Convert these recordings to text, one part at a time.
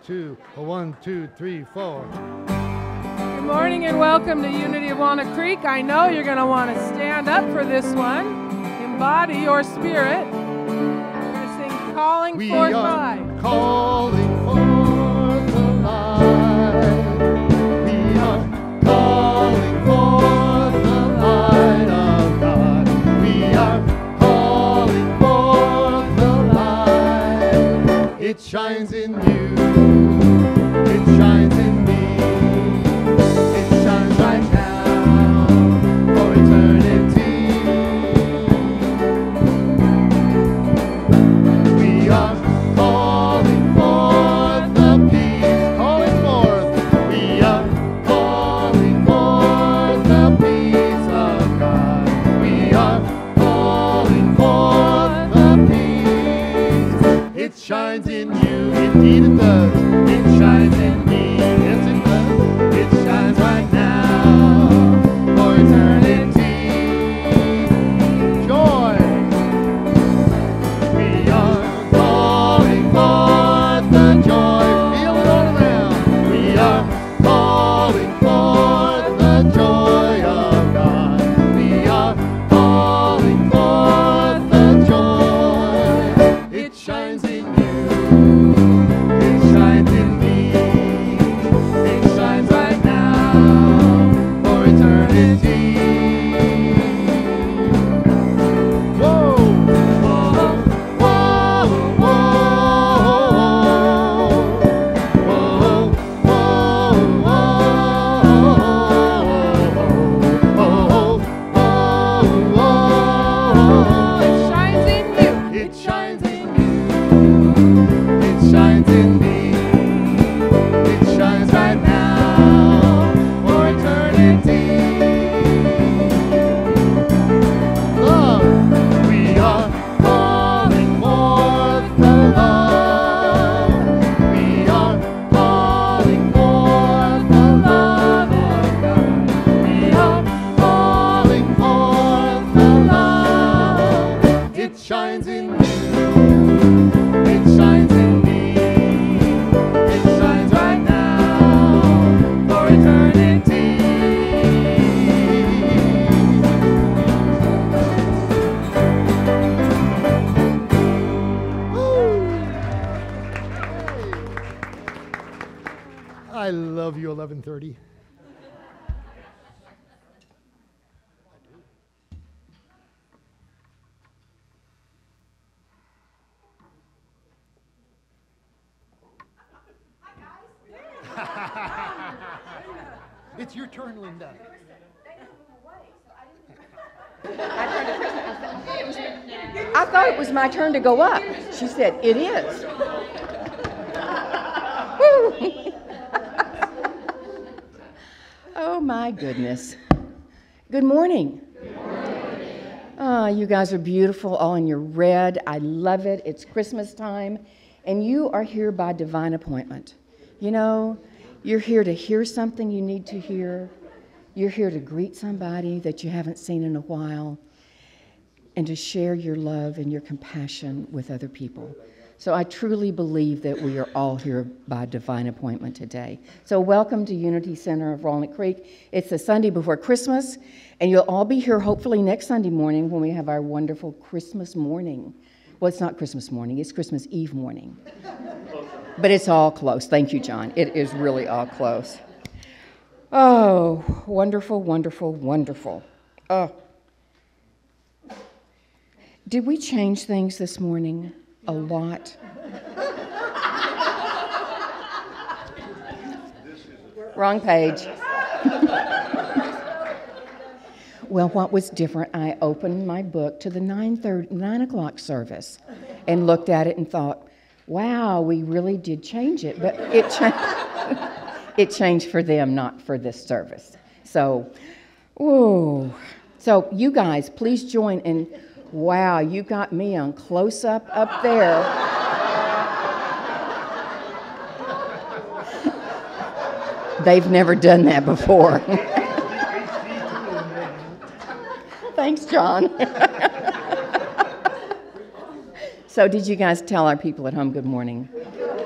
two, a 1, 2, 3, 4. Good morning and welcome to Unity of Walnut Creek. I know you're going to want to stand up for this one. Embody your spirit. We're going to sing Calling We Forth are Life. calling forth the light. We are calling forth the light of God. We are calling forth the light. It shines in you. It shines in me. It shines right now for eternity. We are calling forth the peace, calling forth. We are calling forth the peace of God. We are calling forth the peace. It shines in you, indeed it does. It shines in me, yes it does. It shines right now for eternity. Joy. We are calling forth the joy. Feel it all around. We are calling forth the joy of God. We are calling forth the joy. It shines in you. It shines in me. It shines right now for eternity. Whoa, whoa, whoa, whoa, It shines in you. It shines in you. It shines in me. It shines right now for eternity. Love. We are calling forth the love. We are calling forth the love of God. We are calling forth the love. It shines in you. It shines in me. It shines right now for eternity. I love you, 1130. It's your turn, Linda. I thought it was my turn to go up. She said, it is. Woo. Oh my goodness. Good morning. You guys are beautiful, all in your red. I love it. It's Christmas time, and you are here by divine appointment. You know, you're here to hear something you need to hear. You're here to greet somebody that you haven't seen in a while, and to share your love and your compassion with other people. So I truly believe that we are all here by divine appointment today. So welcome to Unity Center of Walnut Creek. It's the Sunday before Christmas, and you'll all be here hopefully next Sunday morning when we have our wonderful Christmas morning. Well, it's not Christmas morning, it's Christmas Eve morning. But it's all close. Thank you, John. It is really all close. Oh, wonderful, wonderful, wonderful. Oh. Did we change things this morning? A lot. Wrong page. Well, what was different, I opened my book to the 9 o'clock service and looked at it and thought, wow, we really did change it. But it changed for them, not for this service. So, whoa. So you guys, please join in. Wow, you got me on close-up up there. They've never done that before. Thanks, John. So did you guys tell our people at home good morning?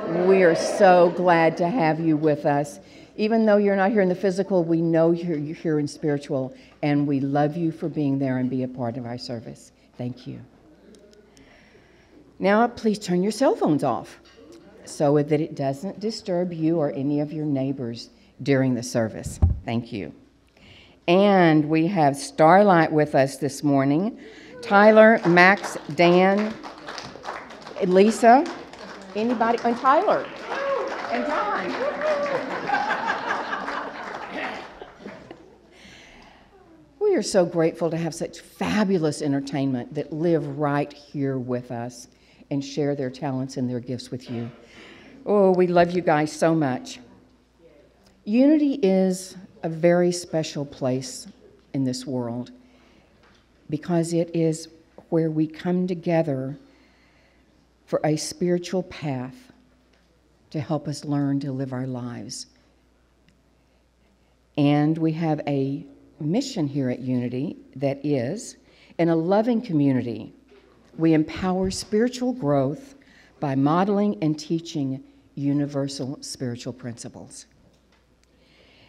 We are so glad to have you with us. Even though you're not here in the physical, we know you're here in spiritual, and we love you for being there and be a part of our service. Thank you. Now, please turn your cell phones off so that it doesn't disturb you or any of your neighbors during the service. Thank you. And we have Starlight with us this morning. Tyler, Max, Dan, Lisa, anybody, and Tyler, and John. We are so grateful to have such fabulous entertainment that live right here with us and share their talents and their gifts with you. Oh, we love you guys so much. Unity is a very special place in this world because it is where we come together for a spiritual path to help us learn to live our lives. And we have a mission here at Unity that is, in a loving community, we empower spiritual growth by modeling and teaching universal spiritual principles.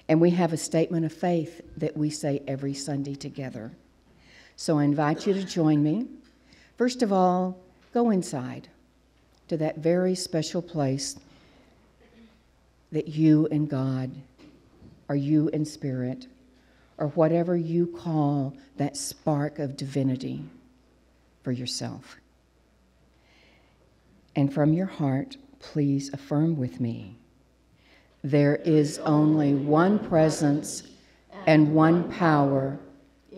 And we have a statement of faith that we say every Sunday together. So I invite you to join me. First of all, go inside to that very special place that you and God, or you and Spirit, or whatever you call that spark of divinity for yourself. And from your heart, please affirm with me, there is only one presence and one power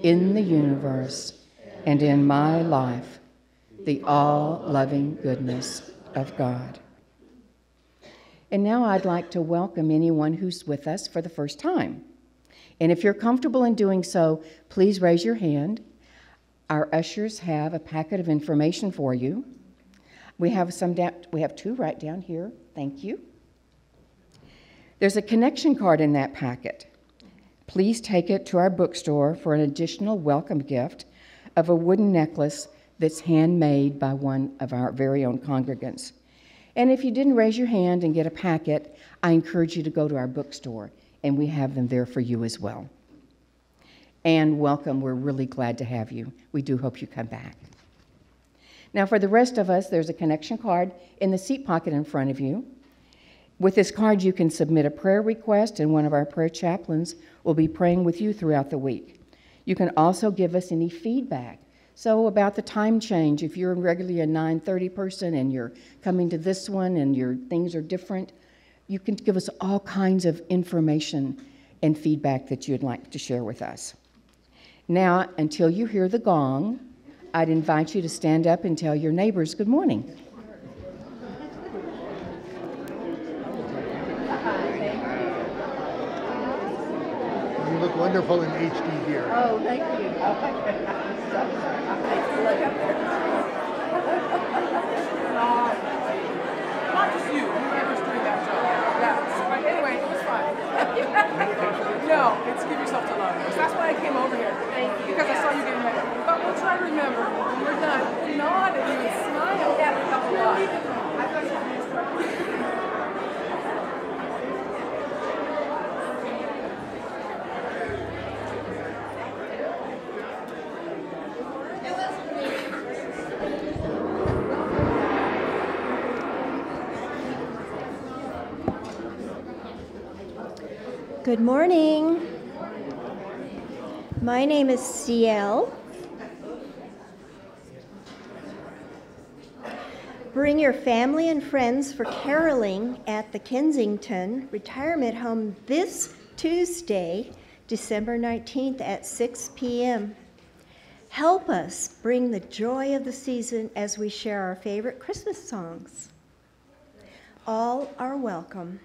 in the universe and in my life, the all-loving goodness of God. And now I'd like to welcome anyone who's with us for the first time. And if you're comfortable in doing so, please raise your hand. Our ushers have a packet of information for you. We have two right down here. Thank you. There's a connection card in that packet. Please take it to our bookstore for an additional welcome gift of a wooden necklace that's handmade by one of our very own congregants. And if you didn't raise your hand and get a packet, I encourage you to go to our bookstore, and we have them there for you as well. And welcome. We're really glad to have you. We do hope you come back. Now, for the rest of us, there's a connection card in the seat pocket in front of you. With this card, you can submit a prayer request, and one of our prayer chaplains will be praying with you throughout the week. You can also give us any feedback. So about the time change, if you're regularly a 9:30 person and you're coming to this one and your things are different, you can give us all kinds of information and feedback that you'd like to share with us. Now, until you hear the gong, I'd invite you to stand up and tell your neighbors good morning. You look wonderful in HD here. Oh, thank you. Look up there. Not just you. Whoever's doing that job. Yeah. But anyway, it was fun. No, it's give yourself to love. That's why I came over here. Thank you. Because I saw you getting ready. But we'll try to remember when we're done. Nod at you and smile. That would help a lot. Good morning. My name is CL. Bring your family and friends for caroling at the Kensington Retirement Home this Tuesday, December 19th at 6 p.m. Help us bring the joy of the season as we share our favorite Christmas songs. All are welcome.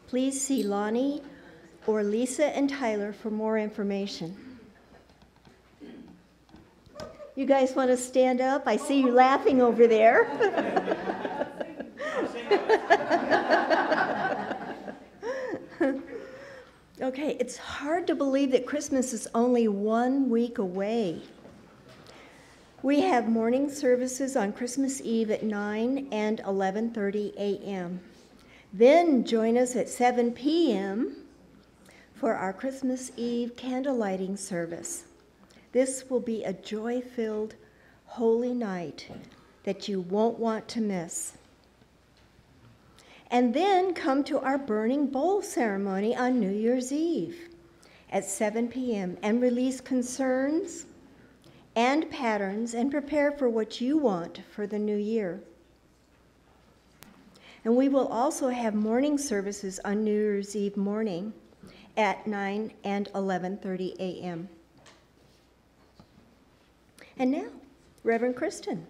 Please see Lonnie or Lisa and Tyler for more information. You guys want to stand up? I see you laughing over there. Okay, it's hard to believe that Christmas is only 1 week away. We have morning services on Christmas Eve at 9 and 11:30 a.m. Then join us at 7 p.m. for our Christmas Eve candle lighting service. This will be a joy-filled, holy night that you won't want to miss. And then come to our burning bowl ceremony on New Year's Eve at 7 p.m. and release concerns and patterns and prepare for what you want for the new year. And we will also have morning services on New Year's Eve morning at 9 and 11:30 a.m. And now, Reverend Kristen.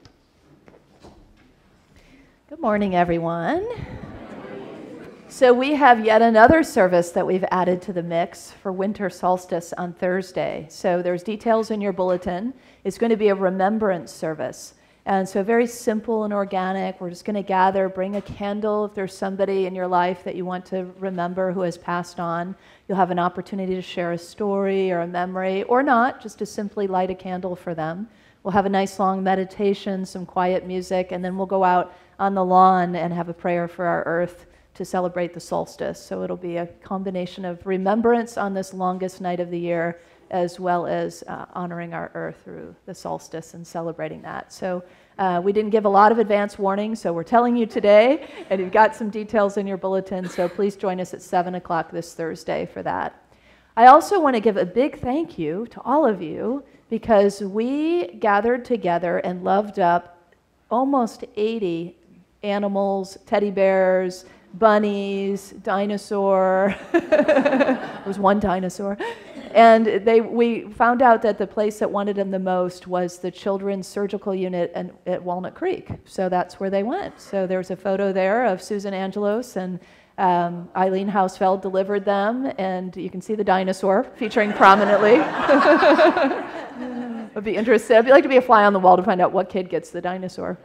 Good morning, everyone. So we have yet another service that we've added to the mix for winter solstice on Thursday. So there's details in your bulletin. It's going to be a remembrance service. And so very simple and organic. We're just going to gather, bring a candle if there's somebody in your life that you want to remember who has passed on. You'll have an opportunity to share a story or a memory, or not, just to simply light a candle for them. We'll have a nice long meditation, some quiet music, and then we'll go out on the lawn and have a prayer for our earth to celebrate the solstice. So it'll be a combination of remembrance on this longest night of the year, as well as honoring our earth through the solstice and celebrating that. So we didn't give a lot of advance warning, so we're telling you today, and you've got some details in your bulletin, so please join us at 7 o'clock this Thursday for that. I also want to give a big thank you to all of you, because we gathered together and loved up almost 80 animals, teddy bears, bunnies, dinosaur. There was one dinosaur. And we found out that the place that wanted them the most was the children's surgical unit at Walnut Creek. So that's where they went. So there's a photo there of Susan Angelos, and Eileen Hausfeld delivered them, and you can see the dinosaur featuring prominently. I'd be interested. I'd like to be a fly on the wall to find out what kid gets the dinosaur.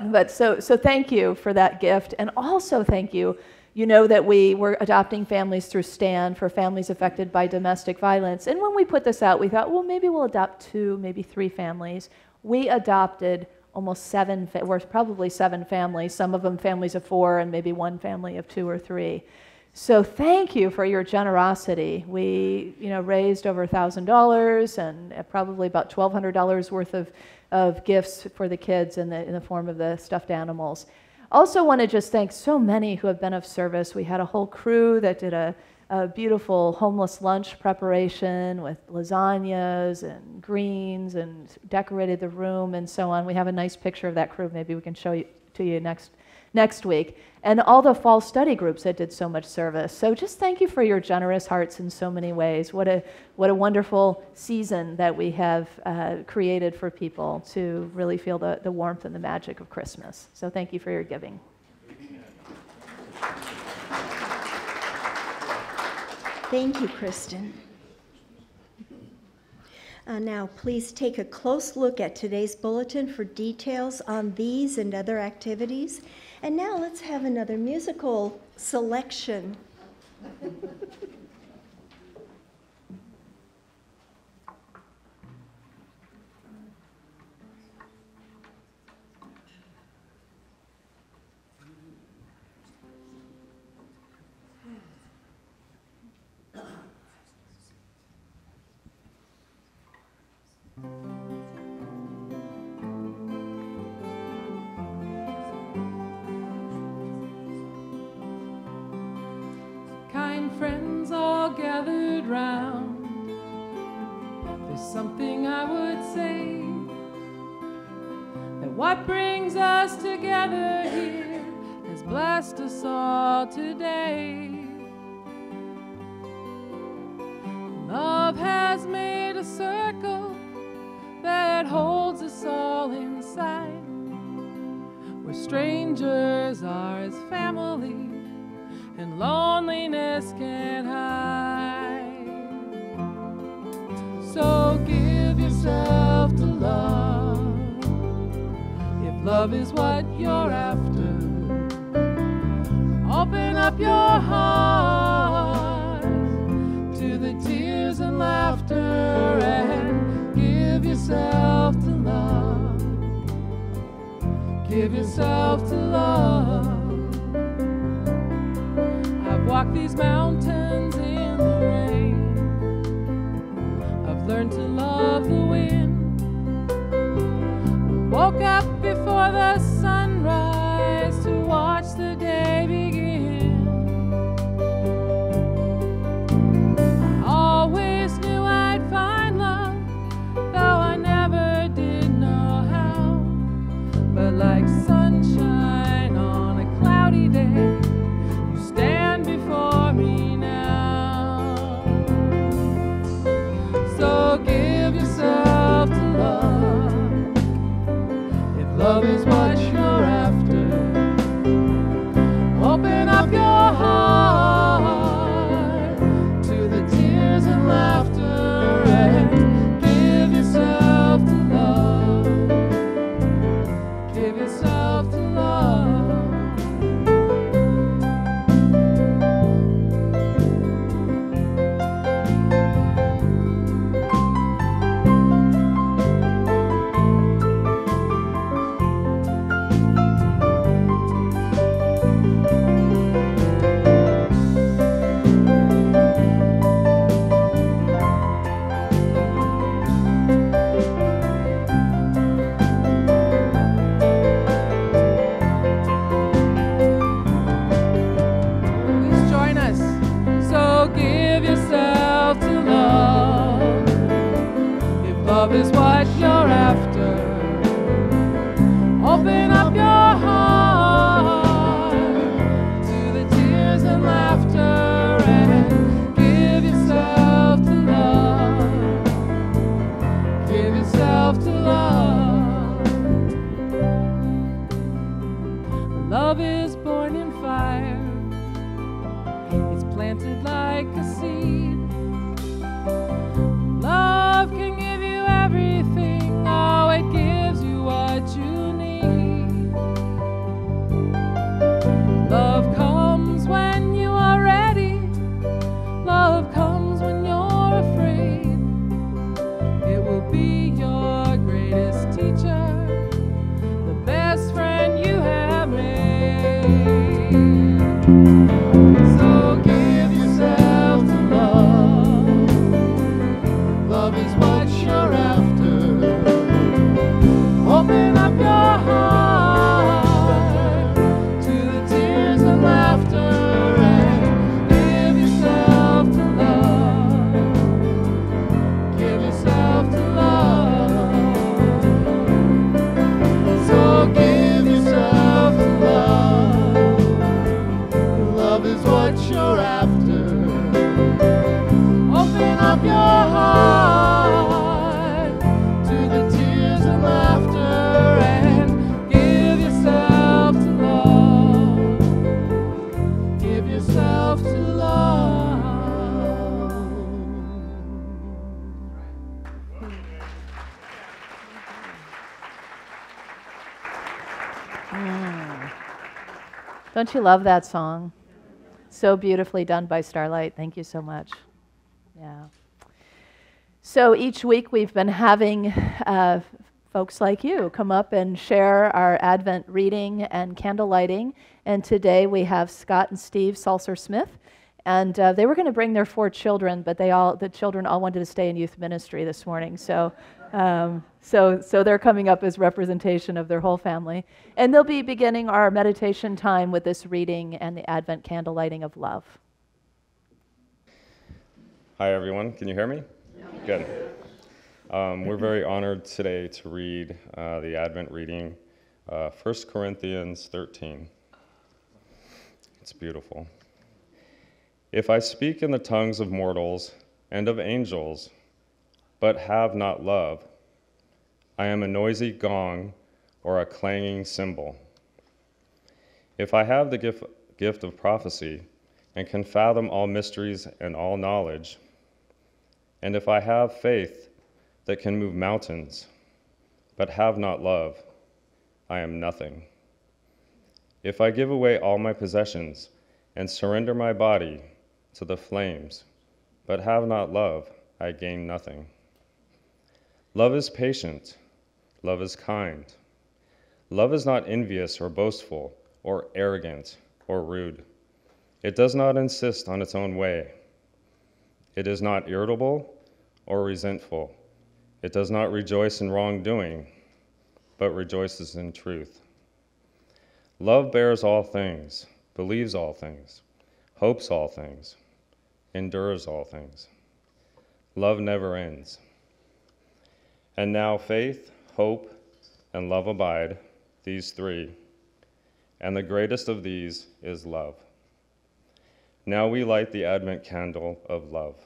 But so thank you for that gift, and also thank you. You know that we were adopting families through STAND for families affected by domestic violence. And when we put this out, we thought, well, maybe we'll adopt 2, maybe 3 families. We adopted almost 7, probably 7 families, some of them families of 4 and maybe 1 family of 2 or 3. So thank you for your generosity. We raised over $1,000 and probably about $1,200 worth of gifts for the kids in the form of the stuffed animals. Also want to just thank so many who have been of service. We had a whole crew that did a beautiful homeless lunch preparation with lasagnas and greens and decorated the room and so on. We have a nice picture of that crew. Maybe we can show you to you next week. And all the fall study groups that did so much service. So just thank you for your generous hearts in so many ways. What a wonderful season that we have created for people to really feel the warmth and the magic of Christmas. So thank you for your giving. Thank you, Kristen. Now, please take a close look at today's bulletin for details on these and other activities. And now let's have another musical selection. Kind friends all gathered round, there's something I would say, that what brings us together here has blessed us all today. Love has made a circle that holds us all inside, where strangers are as family and loneliness can't hide. So give yourself to love, if love is what you're after. Open up your heart to the tears and laughter, and give yourself to love. Give yourself to love. cloudy day, you stand before me now. So give yourself to love, if love is what you're after. Open up your heart to the tears and laughter, and give yourself to love. Give yourself to love. Please join us. So give yourself to love, if love is what you're after. Open up your heart to the tears and laughter, and give yourself to love. Give yourself to love. Love is born in fire. It's planted like a seed. Love can give you everything. Oh, it gives you what you need. Love comes when you are ready. Love comes when you're afraid. It will be your greatest teacher, the best friend you have made. So give yourself to love. Love is what you're after. Open up your heart to the tears and laughter, and give yourself to love. Give yourself to love. So give yourself to love. Love is what you're after. Open up your heart to the tears and laughter, and give yourself to love. Give yourself to love. Don't you love that song? So beautifully done by Starlight. Thank you so much. Yeah. So each week we've been having folks like you come up and share our Advent reading and candle lighting. And today we have Scott and Steve Salser-Smith. And they were going to bring their 4 children, but the children all wanted to stay in youth ministry this morning. So they're coming up as representation of their whole family. And they'll be beginning our meditation time with this reading and the Advent candle lighting of love. Hi, everyone. Can you hear me? Good. We're very honored today to read the Advent reading, 1 Corinthians 13. It's beautiful. If I speak in the tongues of mortals and of angels, but have not love, I am a noisy gong or a clanging cymbal. If I have the gift of prophecy and can fathom all mysteries and all knowledge, and if I have faith that can move mountains, but have not love, I am nothing. If I give away all my possessions and surrender my body to the flames, but have not love, I gain nothing. Love is patient. Love is kind. Love is not envious or boastful or arrogant or rude. It does not insist on its own way. It is not irritable or resentful. It does not rejoice in wrongdoing, but rejoices in truth. Love bears all things, believes all things, hopes all things, endures all things. Love never ends. And now faith, hope, and love abide, these three, and the greatest of these is love. Now we light the Advent candle of love.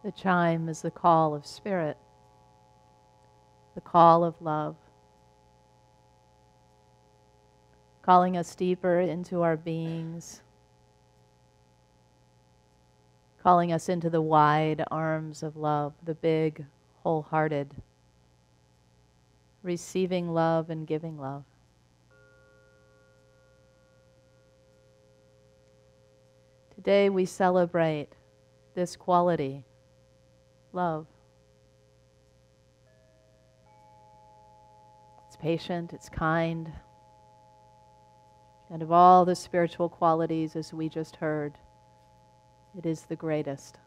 The chime is the call of spirit, the call of love, calling us deeper into our beings, calling us into the wide arms of love, the big, wholehearted, receiving love and giving love. Today we celebrate this quality, love. It's patient, it's kind, and of all the spiritual qualities, as we just heard, it is the greatest.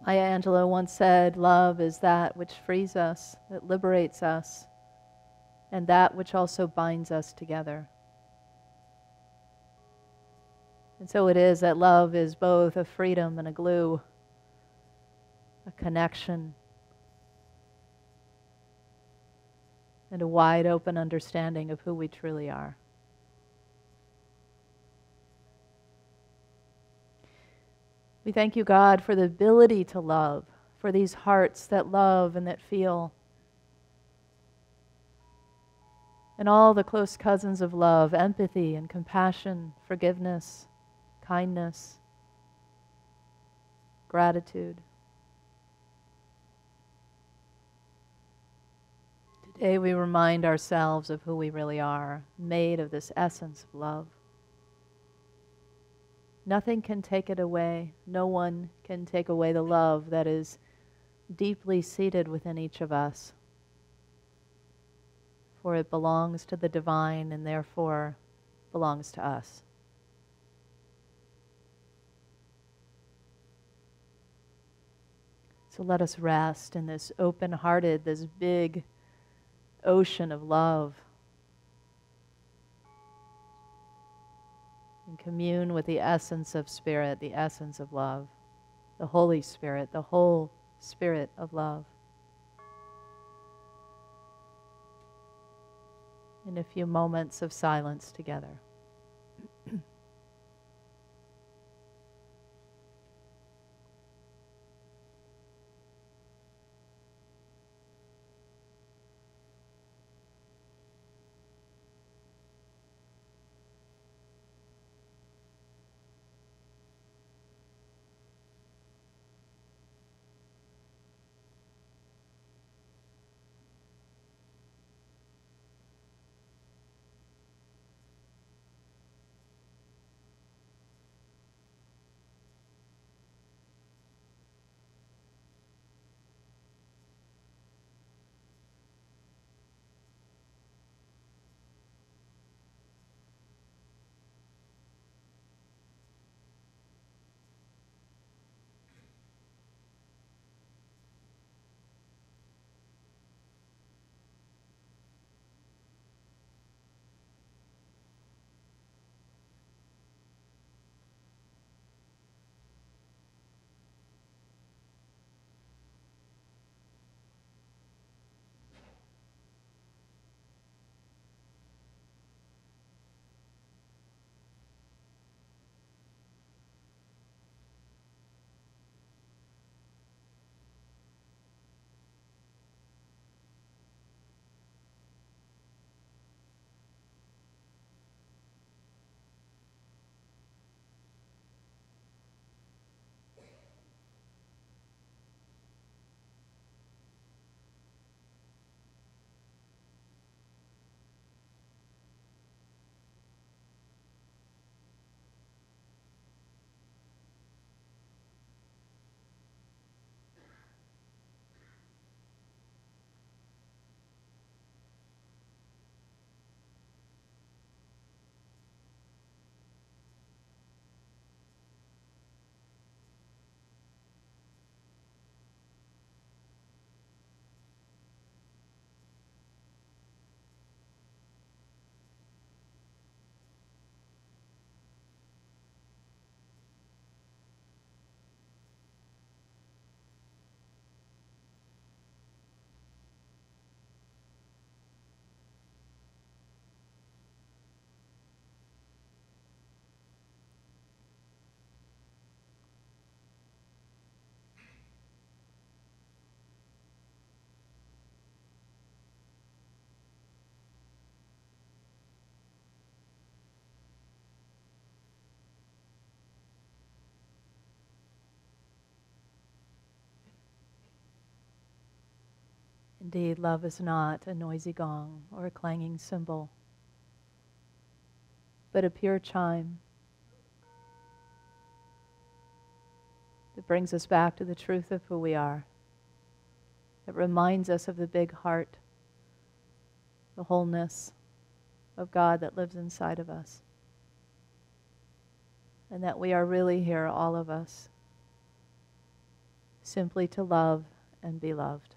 Maya Angelou once said, love is that which frees us, that liberates us, and that which also binds us together. And so it is that love is both a freedom and a glue, a connection, and a wide open understanding of who we truly are. We thank you, God, for the ability to love, for these hearts that love and that feel, and all the close cousins of love, empathy and compassion, forgiveness, kindness, gratitude. Today we remind ourselves of who we really are, made of this essence of love. Nothing can take it away. No one can take away the love that is deeply seated within each of us. For it belongs to the divine and therefore belongs to us. So let us rest in this open-hearted, this big ocean of love, and commune with the essence of spirit, the essence of love, the Holy Spirit, the whole Spirit of love. In a few moments of silence together. Indeed, love is not a noisy gong or a clanging cymbal, but a pure chime that brings us back to the truth of who we are. It reminds us of the big heart, the wholeness of God that lives inside of us, and that we are really here, all of us, simply to love and be loved.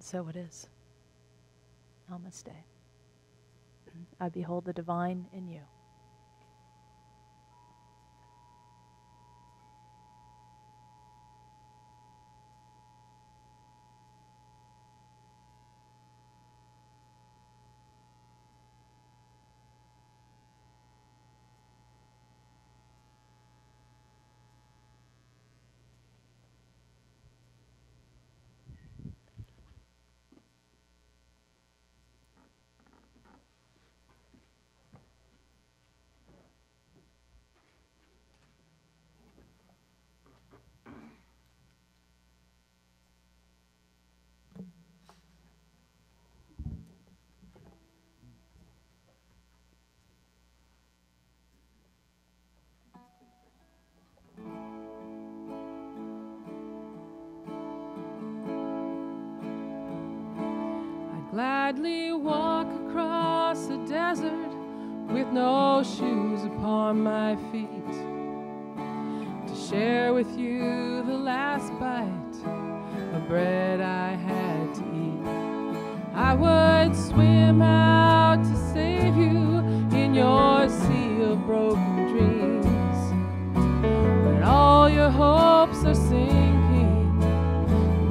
So it is. Namaste. I behold the divine in you. Gladly walk across the desert with no shoes upon my feet, to share with you the last bite of bread I had to eat. I would swim out to save you in your sea of broken dreams. When all your hopes are sinking,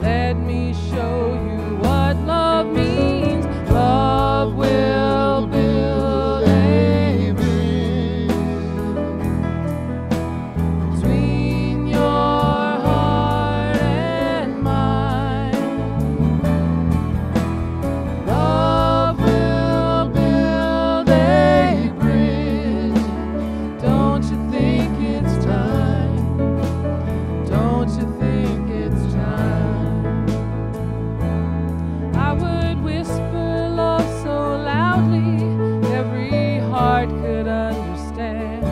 let me show you what love means. Love will build a bridge between your heart and mine. Love will build a bridge. Don't you think it's time? Don't you think it's time? I would whisper love so loudly every heart could understand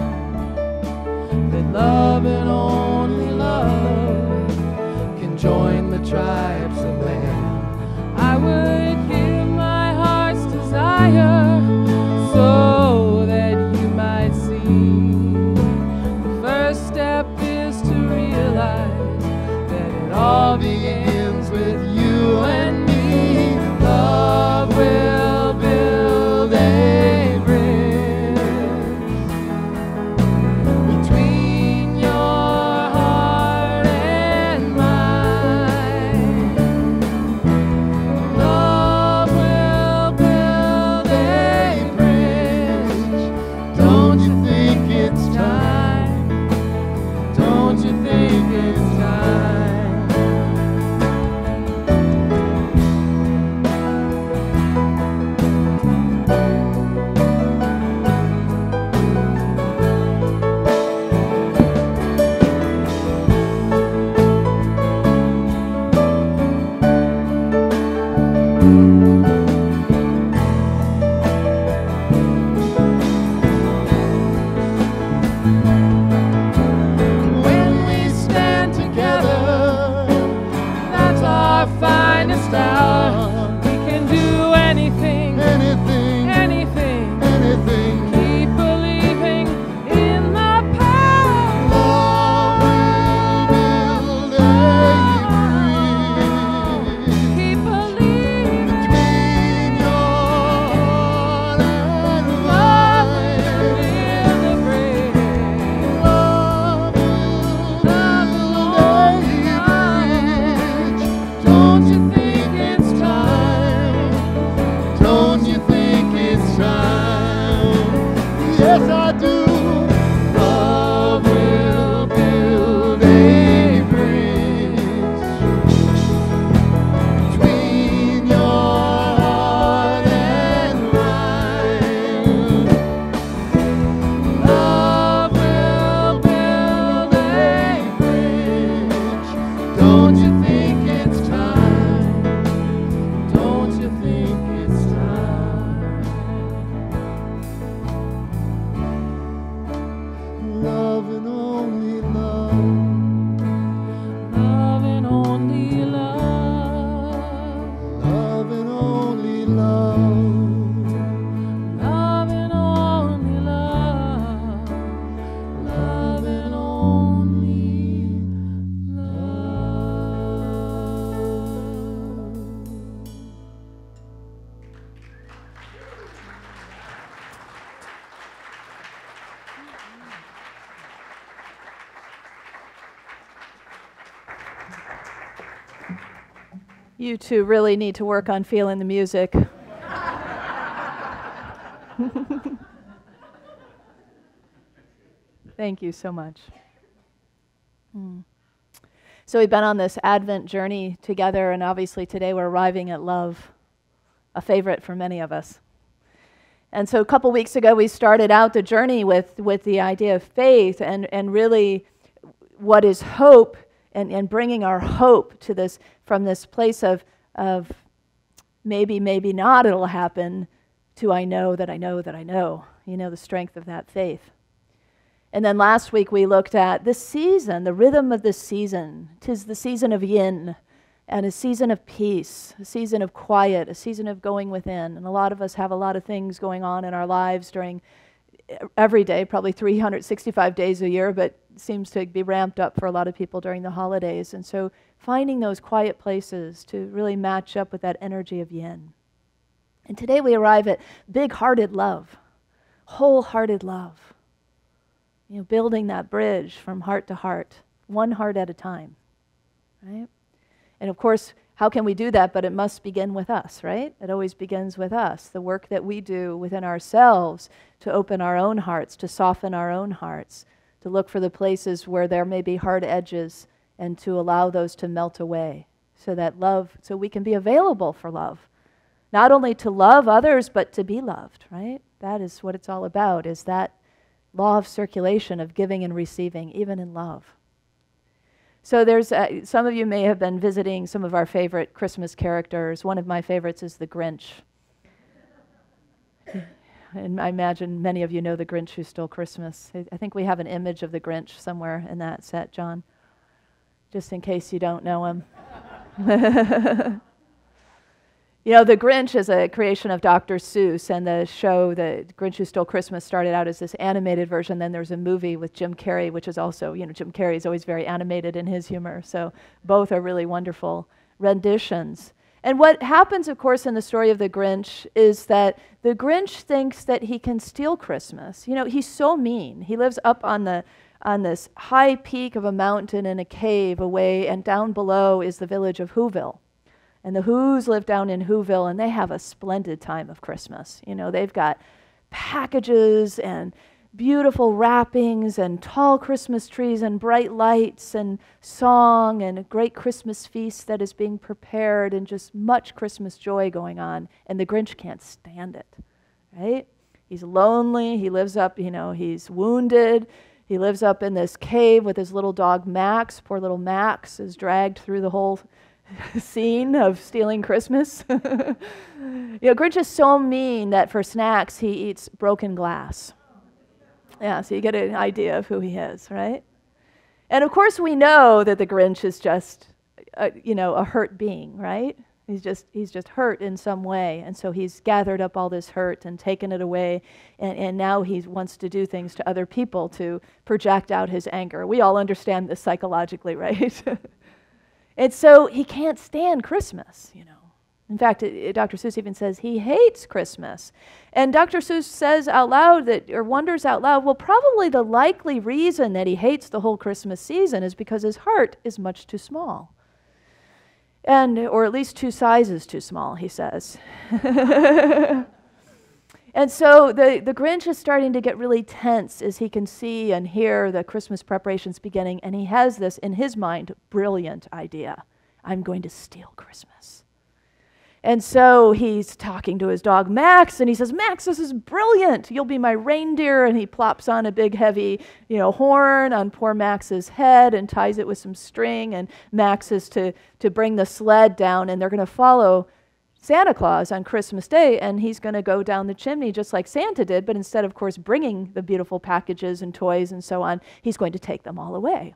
that love and only love can join the tribes of man. I would give my heart's desire so that you might see. The first step is to realize that it all begins with you and me. Love will build a bridge between your heart and mine. Love will build a bridge. Don't you think it's time? Don't you think it's time? When we stand together, that's our finest hour. We can do anything, Anything, anything. anything. Keep believing in the power. Love will build a bridge Keep believing. between your heart and Love mine. will build a bridge. Love will build a bridge. Don't you think it's You two really need to work on feeling the music. Thank you so much. So we've been on this Advent journey together, and obviously today we're arriving at love, a favorite for many of us. And so a couple weeks ago we started out the journey with the idea of faith and really what is hope, and bringing our hope to this, from this place of maybe not it'll happen, to I know that I know that I know, the strength of that faith. And then last week we looked at this season, the rhythm of this season. 'Tis the season of yin, and a season of peace, a season of quiet, a season of going within. And a lot of us have a lot of things going on in our lives during every day, probably 365 days a year, but seems to be ramped up for a lot of people during the holidays. And so finding those quiet places to really match up with that energy of yin. And today we arrive at big-hearted love, wholehearted love. Building that bridge from heart to heart, one heart at a time, right? And of course, how can we do that? But it must begin with us, right? It always begins with us. The work that we do within ourselves to open our own hearts, to soften our own hearts, to look for the places where there may be hard edges and to allow those to melt away so that love, so we can be available for love. Not only to love others, but to be loved, right? That is what it's all about, is that law of circulation of giving and receiving, even in love. So there's some of you may have been visiting some of our favorite Christmas characters. One of my favorites is the Grinch. And I imagine many of you know the Grinch Who Stole Christmas. I think we have an image of the Grinch somewhere in that set, John, just in case you don't know him. The Grinch is a creation of Dr. Seuss, and the show, The Grinch Who Stole Christmas, started out as this animated version. Then there's a movie with Jim Carrey, which is also, Jim Carrey is always very animated in his humor. So both are really wonderful renditions. And what happens, of course, in the story of the Grinch is that the Grinch thinks that he can steal Christmas. He's so mean. He lives up on this high peak of a mountain in a cave away, and down below is the village of Whoville. And the Whos live down in Whoville, and they have a splendid time of Christmas. They've got packages and beautiful wrappings and tall Christmas trees and bright lights and song and a great Christmas feast that is being prepared and just much Christmas joy going on. And the Grinch can't stand it, right? He's lonely. He lives up, he's wounded. He lives up in this cave with his little dog, Max. Poor little Max is dragged through the whole scene of stealing Christmas. Grinch is so mean that for snacks he eats broken glass. Yeah, so you get an idea of who he is, right? And of course we know that the Grinch is just, a hurt being, right? He's just hurt in some way, and so he's gathered up all this hurt and taken it away, and now he wants to do things to other people to project out his anger. We all understand this psychologically, right? And so he can't stand Christmas, In fact, Dr. Seuss even says he hates Christmas. And Dr. Seuss says out loud or wonders out loud, well, probably the likely reason that he hates the whole Christmas season is because his heart is much too small. Or at least 2 sizes too small, he says. And so the Grinch is starting to get really tense as he can see and hear the Christmas preparations beginning, and he has this, in his mind, brilliant idea. I'm going to steal Christmas. And so he's talking to his dog, Max, and he says, Max, this is brilliant. You'll be my reindeer. And he plops on a big, heavy, horn on poor Max's head and ties it with some string, and Max is to bring the sled down, and they're going to follow Santa Claus on Christmas Day, and he's going to go down the chimney just like Santa did, but instead, of course, bringing the beautiful packages and toys and so on, he's going to take them all away.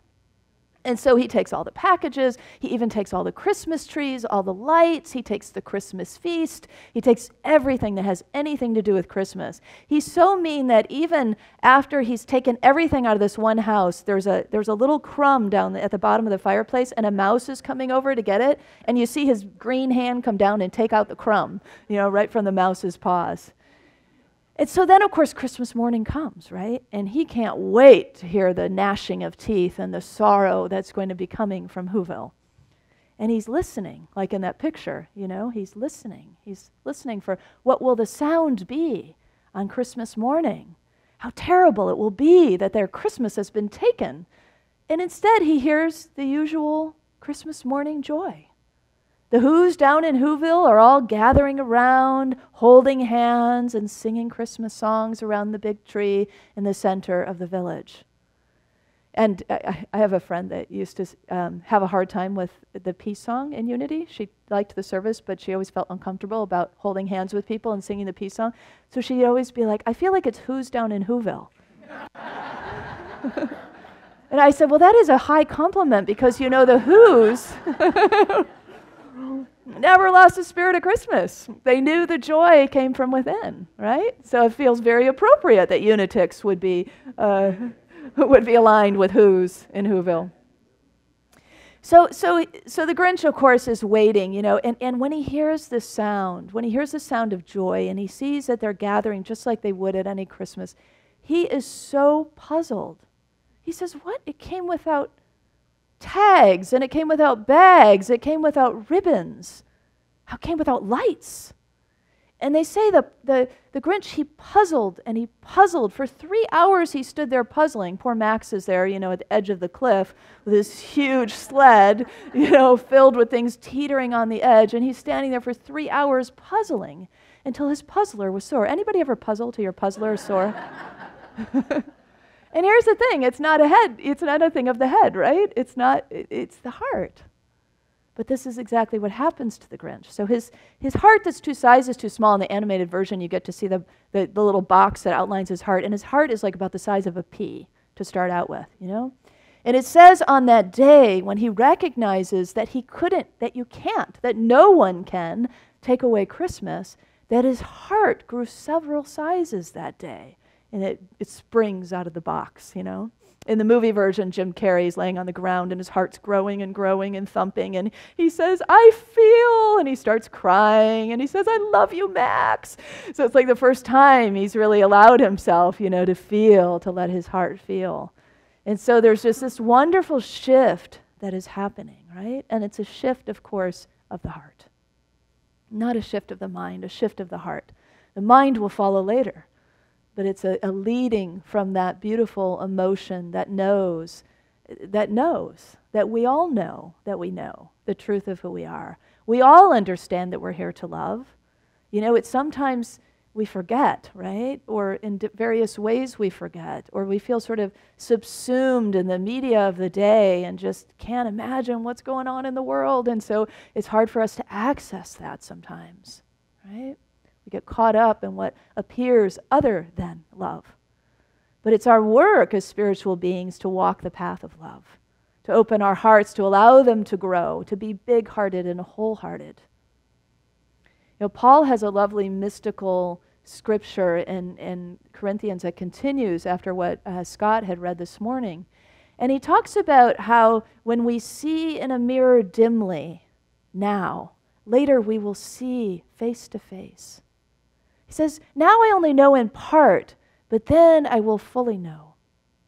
And so he takes all the packages, he even takes all the Christmas trees, all the lights, he takes the Christmas feast, he takes everything that has anything to do with Christmas. He's so mean that even after he's taken everything out of this one house, there's a little crumb down at the bottom of the fireplace, and a mouse is coming over to get it, and you see his green hand come down and take out the crumb, right from the mouse's paws. And so then, of course, Christmas morning comes, right? And he can't wait to hear the gnashing of teeth and the sorrow that's going to be coming from Whoville. And he's listening, like in that picture, you know, he's listening. He's listening for what will the sound be on Christmas morning? How terrible it will be that their Christmas has been taken. And instead he hears the usual Christmas morning joy. The Who's down in Whoville are all gathering around, holding hands and singing Christmas songs around the big tree in the center of the village. And I have a friend that used to have a hard time with the peace song in Unity. She liked the service, but she always felt uncomfortable about holding hands with people and singing the peace song. So she'd always be like, I feel like it's Who's down in Whoville. And I said, well, that is a high compliment because, you know, the Who's never lost the spirit of Christmas. They knew the joy came from within, right? So it feels very appropriate that Unitics would be aligned with Who's in Whoville. So the Grinch, of course, is waiting, you know, and when he hears this sound, when he hears the sound of joy and he sees that they're gathering just like they would at any Christmas, he is so puzzled. He says, what? It came without tags, and it came without bags, it came without ribbons. How it came without lights? And they say the Grinch, he puzzled and he puzzled. For 3 hours he stood there puzzling. Poor Max is there, you know, at the edge of the cliff with this huge sled, you know, filled with things teetering on the edge. And he's standing there for 3 hours puzzling until his puzzler was sore. Anybody ever puzzle till your puzzler is sore? And here's the thing, it's not a thing of the head, right? It's the heart. But this is exactly what happens to the Grinch. So his heart that's 2 sizes too small. In the animated version, you get to see the little box that outlines his heart. And his heart is like about the size of a pea to start out with, you know? And it says on that day when he recognizes that that no one can take away Christmas, that his heart grew several sizes that day. And it springs out of the box, you know? In the movie version, Jim Carrey's laying on the ground and his heart's growing and growing and thumping. And he says, I feel, and he starts crying. And he says, I love you, Max. So it's like the first time he's really allowed himself, you know, to feel, to let his heart feel. And so there's just this wonderful shift that is happening, right? And it's a shift, of course, of the heart. Not a shift of the mind, a shift of the heart. The mind will follow later. But it's a leading from that beautiful emotion that knows, that we all know that we know the truth of who we are. We all understand that we're here to love. You know, it's sometimes we forget, right? Or in various ways we forget, or we feel sort of subsumed in the media of the day and just can't imagine what's going on in the world. And so it's hard for us to access that sometimes, right? We get caught up in what appears other than love. But it's our work as spiritual beings to walk the path of love, to open our hearts, to allow them to grow, to be big-hearted and wholehearted. You know, Paul has a lovely mystical scripture in Corinthians that continues after what Scott had read this morning. And he talks about how when we see in a mirror dimly now, later we will see face to face. He says, now I only know in part, but then I will fully know.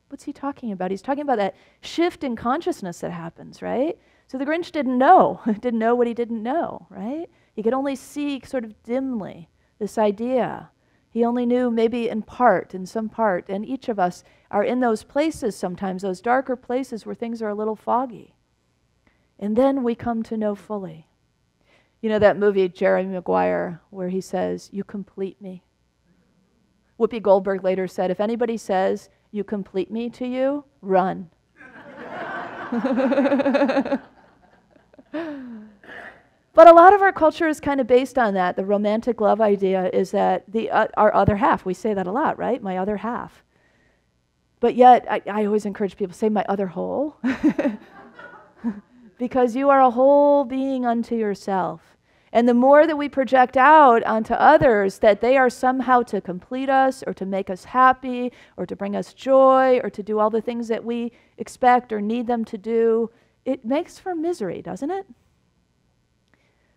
What's he talking about? He's talking about that shift in consciousness that happens, right? So the Grinch didn't know what he didn't know, right? He could only see sort of dimly this idea. He only knew maybe in part, in some part, and each of us are in those places sometimes, those darker places where things are a little foggy. And then we come to know fully. You know that movie, Jerry Maguire, where he says, you complete me? Whoopi Goldberg later said, if anybody says, you complete me to you, run. But a lot of our culture is kind of based on that. The romantic love idea is that our other half, we say that a lot, right? My other half. But yet, I always encourage people to say my other whole. Because you are a whole being unto yourself. And the more that we project out onto others that they are somehow to complete us or to make us happy or to bring us joy or to do all the things that we expect or need them to do, it makes for misery, doesn't it?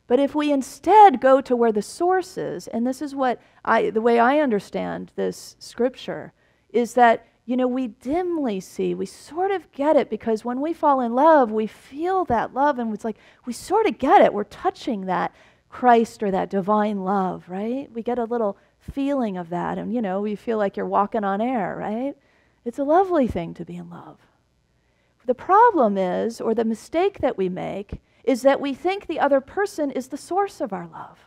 But if we instead go to where the source is, and this is what the way I understand this scripture, is that we dimly see, we sort of get it, because when we fall in love, we feel that love, and it's like we sort of get it. We're touching that Christ or that divine love, right? We get a little feeling of that, and we feel like you're walking on air, right? It's a lovely thing to be in love. The problem is, or the mistake that we make, is that we think the other person is the source of our love.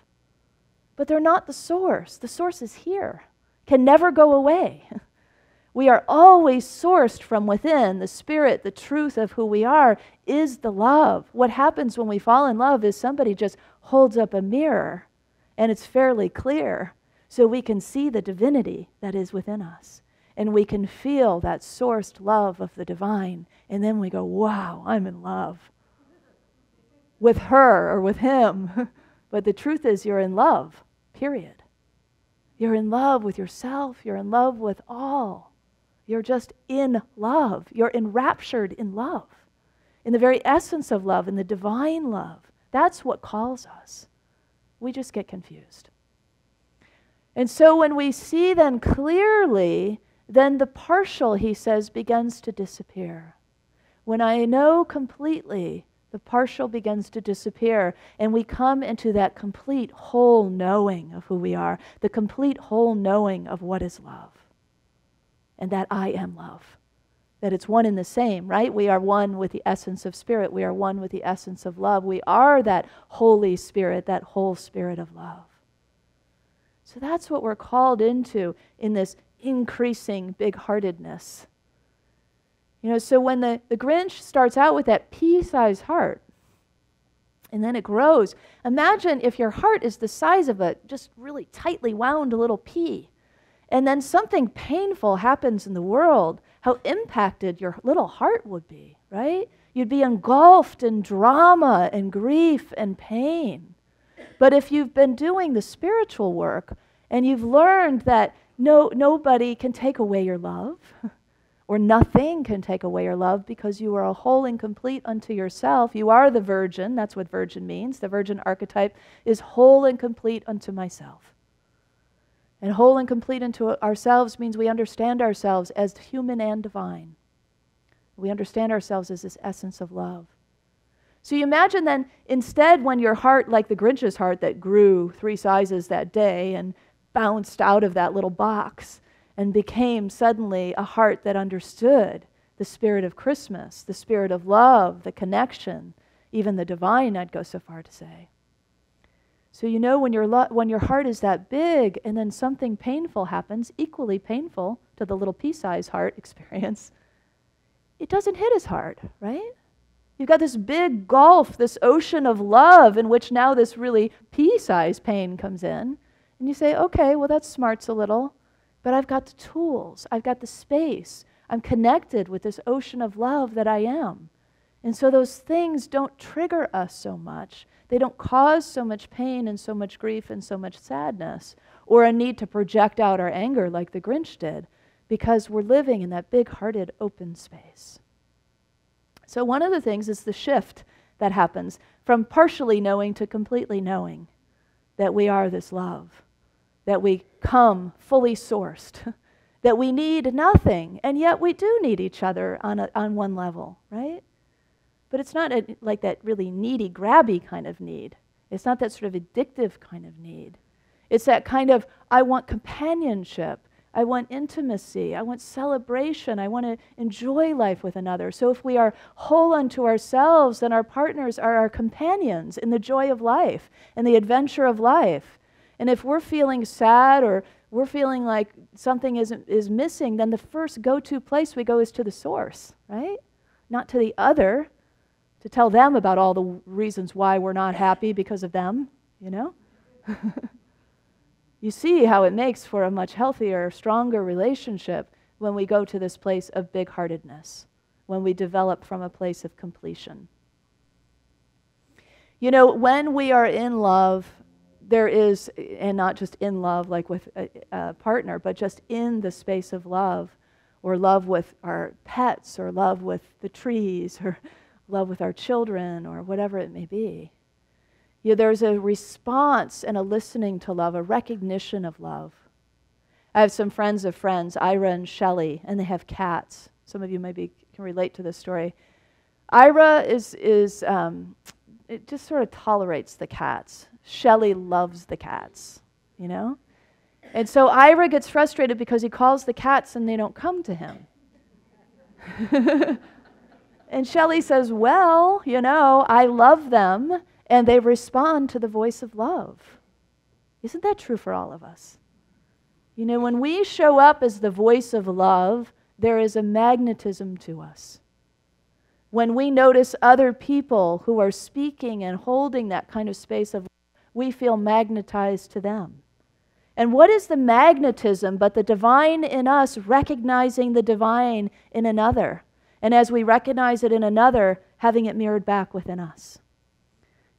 But they're not the source. The source is here, can never go away. We are always sourced from within. The spirit, the truth of who we are is the love. What happens when we fall in love is somebody just holds up a mirror and it's fairly clear so we can see the divinity that is within us. And we can feel that sourced love of the divine. And then we go, wow, I'm in love with her or with him. But the truth is you're in love, period. You're in love with yourself. You're in love with all. You're just in love. You're enraptured in love, in the very essence of love, in the divine love. That's what calls us. We just get confused. And so when we see then clearly, then the partial, he says, begins to disappear. When I know completely, the partial begins to disappear, and we come into that complete whole knowing of who we are, the complete whole knowing of what is love. And that I am love. That it's one and the same, right? We are one with the essence of spirit. We are one with the essence of love. We are that Holy Spirit, that whole spirit of love. So that's what we're called into in this increasing big-heartedness. So when the Grinch starts out with that pea-sized heart, and then it grows. Imagine if your heart is the size of a just really tightly wound little pea, and then something painful happens in the world, how impacted your little heart would be, right? You'd be engulfed in drama and grief and pain. But if you've been doing the spiritual work and you've learned that nobody can take away your love, or nothing can take away your love, because you are a whole and complete unto yourself. You are the virgin. That's what virgin means. The virgin archetype is whole and complete unto myself. And whole and complete unto ourselves means we understand ourselves as human and divine. We understand ourselves as this essence of love. So you imagine then, instead, when your heart, like the Grinch's heart that grew 3 sizes that day and bounced out of that little box and became suddenly a heart that understood the spirit of Christmas, the spirit of love, the connection, even the divine, I'd go so far to say. So when your heart is that big and then something painful happens, equally painful to the little pea-sized heart experience, it doesn't hit as hard, right? You've got this big gulf, this ocean of love in which now this really pea-sized pain comes in. And you say, okay, well that smarts a little, but I've got the tools, I've got the space, I'm connected with this ocean of love that I am. And so those things don't trigger us so much. They don't cause so much pain and so much grief and so much sadness, or a need to project out our anger like the Grinch did, because we're living in that big-hearted open space. So one of the things is the shift that happens from partially knowing to completely knowing that we are this love, that we come fully sourced, that we need nothing, and yet we do need each other on one level, right? But it's not like that really needy, grabby kind of need. It's not that sort of addictive kind of need. It's that kind of, I want companionship, I want intimacy, I want celebration, I want to enjoy life with another. So if we are whole unto ourselves, then our partners are our companions in the joy of life and the adventure of life. And if we're feeling sad or we're feeling like something is missing, then the first go-to place we go is to the source, right? Not to the other, to tell them about all the reasons why we're not happy because of them, You see how it makes for a much healthier, stronger relationship when we go to this place of big-heartedness, when we develop from a place of completion. When we are in love, there is, and not just in love like with a partner, but just in the space of love, or love with our pets, or love with the trees, or love with our children, or whatever it may be. There's a response and a listening to love, a recognition of love. I have some friends of friends, Ira and Shelley, and they have cats. Some of you maybe can relate to this story. Ira it just sort of tolerates the cats. Shelley loves the cats, you know? And so Ira gets frustrated because he calls the cats and they don't come to him. And Shelley says, well, you know, I love them and they respond to the voice of love. Isn't that true for all of us? You know, when we show up as the voice of love, there is a magnetism to us. When we notice other people who are speaking and holding that kind of space of love, we feel magnetized to them. And what is the magnetism but the divine in us recognizing the divine in another? And as we recognize it in another, having it mirrored back within us.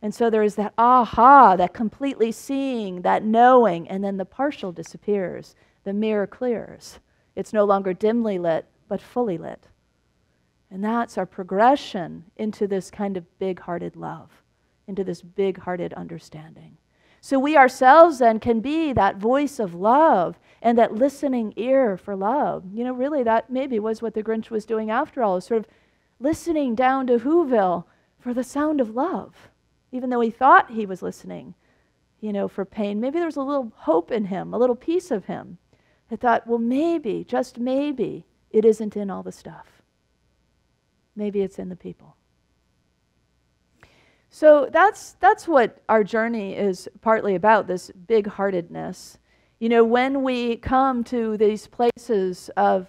And so there is that aha, that completely seeing, that knowing, and then the partial disappears. The mirror clears. It's no longer dimly lit, but fully lit. And that's our progression into this kind of big-hearted love, into this big-hearted understanding. So we ourselves then can be that voice of love and that listening ear for love. You know, really that maybe was what the Grinch was doing after all, sort of listening down to Whoville for the sound of love. Even though he thought he was listening, you know, for pain, maybe there was a little hope in him, a little piece of him. I thought, well, maybe, just maybe, it isn't in all the stuff. Maybe it's in the people. So that's what our journey is partly about, this big-heartedness. You know, when we come to these places of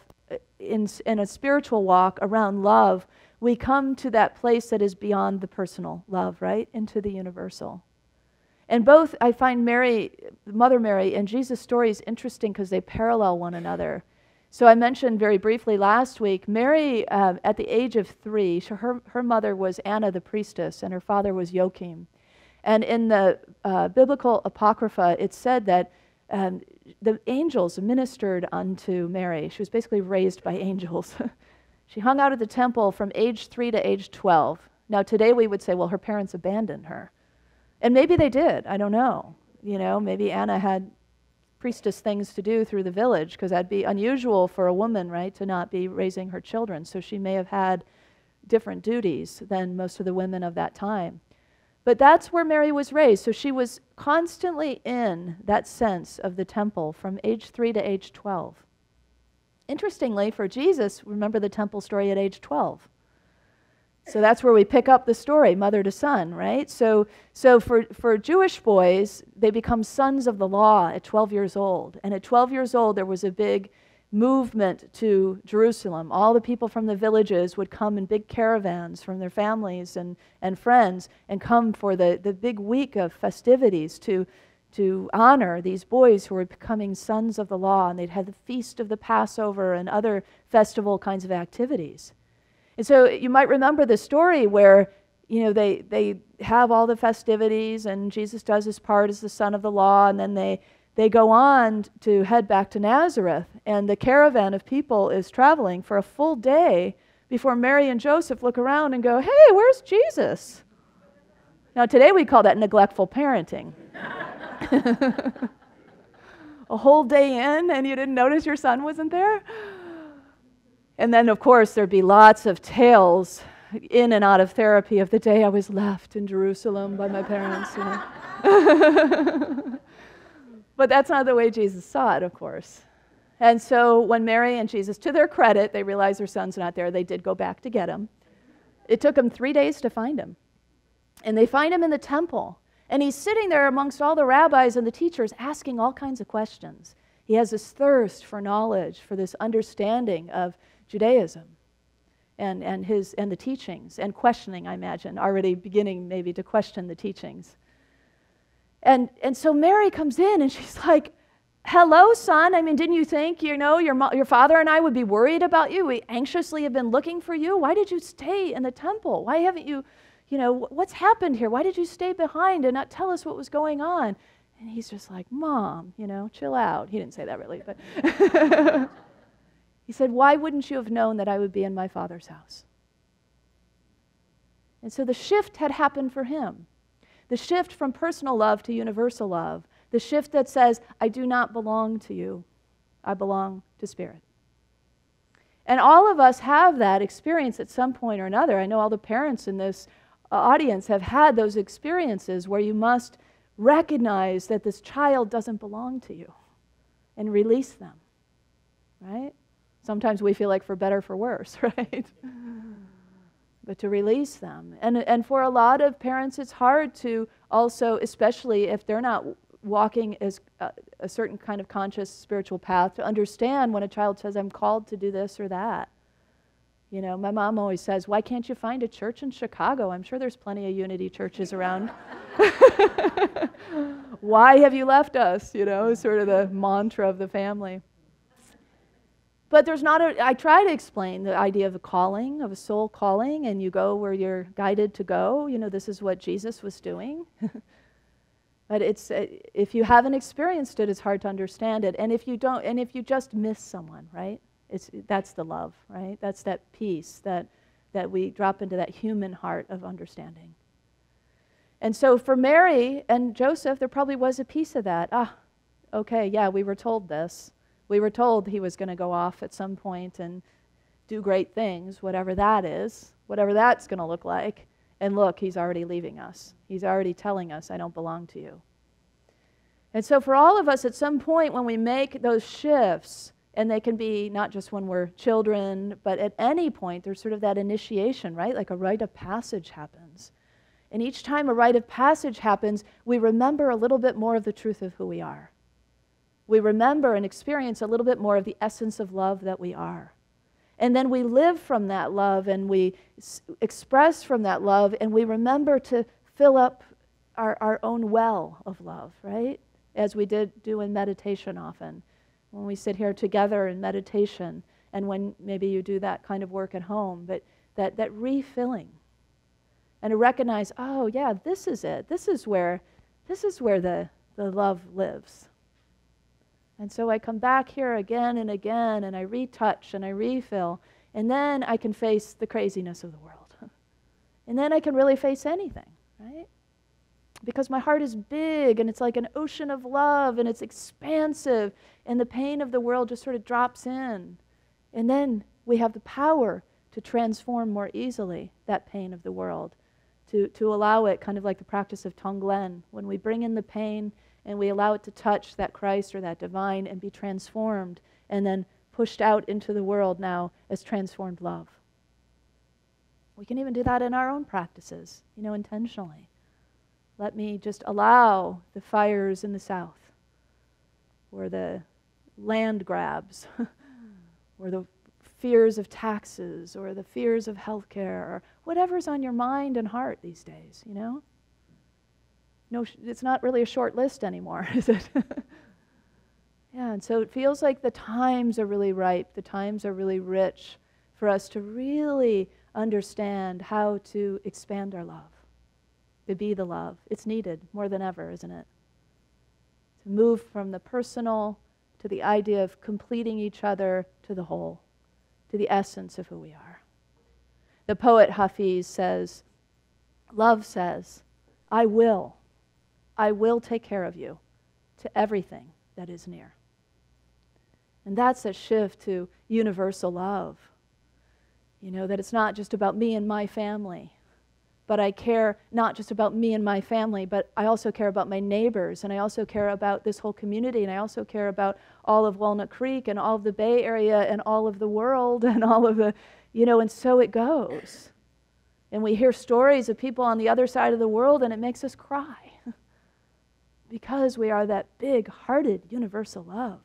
in a spiritual walk around love, we come to that place that is beyond the personal love, right? Into the universal. And both, I find Mother Mary and Jesus' stories interesting because they parallel one another. So I mentioned very briefly last week, Mary, at the age of 3, her mother was Anna the priestess, and her father was Joachim. And in the biblical Apocrypha, it said that the angels ministered unto Mary. She was basically raised by angels. She hung out at the temple from age 3 to age 12. Now today we would say, well, her parents abandoned her. And maybe they did, I don't know. You know, maybe Anna had priestess things to do through the village, because that'd be unusual for a woman, right, to not be raising her children. So she may have had different duties than most of the women of that time. But that's where Mary was raised. So she was constantly in that sense of the temple from age 3 to age 12. Interestingly, for Jesus, remember the temple story at age 12. So that's where we pick up the story, mother to son, right? So for Jewish boys, they become sons of the law at 12 years old. And at 12 years old, there was a big movement to Jerusalem. All the people from the villages would come in big caravans from their families and friends and come for the big week of festivities to honor these boys who were becoming sons of the law. And they'd have the feast of the Passover and other festival kinds of activities. And so you might remember the story where, you know, they have all the festivities and Jesus does his part as the son of the law, and then they go on to head back to Nazareth, and the caravan of people is traveling for a full day before Mary and Joseph look around and go, hey, where's Jesus? Now today we call that neglectful parenting. A whole day in and you didn't notice your son wasn't there? And then, of course, there'd be lots of tales in and out of therapy of the day I was left in Jerusalem by my parents. You know? But that's not the way Jesus saw it, of course. And so when Mary and Jesus, to their credit, they realized their son's not there, they did go back to get him. It took them 3 days to find him. And they find him in the temple. And he's sitting there amongst all the rabbis and the teachers asking all kinds of questions. He has this thirst for knowledge, for this understanding of Judaism and the teachings, and questioning, I imagine, already beginning maybe to question the teachings. And so Mary comes in and she's like, hello, son. I mean, didn't you think, you know, your father and I would be worried about you? We anxiously have been looking for you. Why did you stay in the temple? Why haven't you, you know, what's happened here? Why did you stay behind and not tell us what was going on? And he's just like, Mom, you know, chill out. He didn't say that really, but he said, why wouldn't you have known that I would be in my Father's house? And so the shift had happened for him. The shift from personal love to universal love. The shift that says, I do not belong to you. I belong to Spirit. And all of us have that experience at some point or another. I know all the parents in this audience have had those experiences where you must recognize that this child doesn't belong to you and release them, right? Sometimes we feel like for better, for worse, right? But to release them. And for a lot of parents, it's hard to also, especially if they're not walking as a certain kind of conscious spiritual path, to understand when a child says, I'm called to do this or that. You know, my mom always says, why can't you find a church in Chicago? I'm sure there's plenty of Unity churches around. Why have you left us? You know, sort of the mantra of the family. But there's not I try to explain the idea of a calling, of a soul calling, and you go where you're guided to go. You know, this is what Jesus was doing. But it's, if you haven't experienced it, it's hard to understand it. And if you don't, and if you just miss someone, right? That's the love, right? That's that peace that we drop into that human heart of understanding. And so for Mary and Joseph, there probably was a piece of that. Okay, yeah, we were told this. We were told he was going to go off at some point and do great things, whatever that is, whatever that's going to look like. And look, he's already leaving us. He's already telling us, I don't belong to you. And so for all of us, at some point when we make those shifts, and they can be not just when we're children, but at any point, there's sort of that initiation, right? Like a rite of passage happens. And each time a rite of passage happens, we remember a little bit more of the truth of who we are. We remember and experience a little bit more of the essence of love that we are. And then we live from that love, and we express from that love, and we remember to fill up our own well of love, right? As we do in meditation often. When we sit here together in meditation, and when maybe you do that kind of work at home, but that refilling. And to recognize, oh yeah, this is it. This is where the love lives. And so I come back here again and again, and I retouch and I refill, and then I can face the craziness of the world. And then I can really face anything, right? Because my heart is big, and it's like an ocean of love, and it's expansive, and the pain of the world just sort of drops in. And then we have the power to transform more easily that pain of the world, to allow it, kind of like the practice of Tonglen, when we bring in the pain and we allow it to touch that Christ or that divine and be transformed, and then pushed out into the world now as transformed love. We can even do that in our own practices, intentionally. Let me just allow the fires in the south, or the land grabs, or the fears of taxes, or the fears of healthcare, or whatever's on your mind and heart these days, No, it's not really a short list anymore, is it? Yeah, and so it feels like the times are really ripe, the times are really rich for us to really understand how to expand our love, to be the love. It's needed more than ever, isn't it? To move from the personal to the idea of completing each other to the whole, to the essence of who we are. The poet Hafiz says, love says, I will take care of you to everything that is near. And that's a shift to universal love. That it's not just about me and my family, but I care not just about me and my family, but I also care about my neighbors, and I also care about this whole community, and I also care about all of Walnut Creek and all of the Bay Area and all of the world and all of the, and so it goes. And we hear stories of people on the other side of the world, and it makes us cry. Because we are that big-hearted universal love.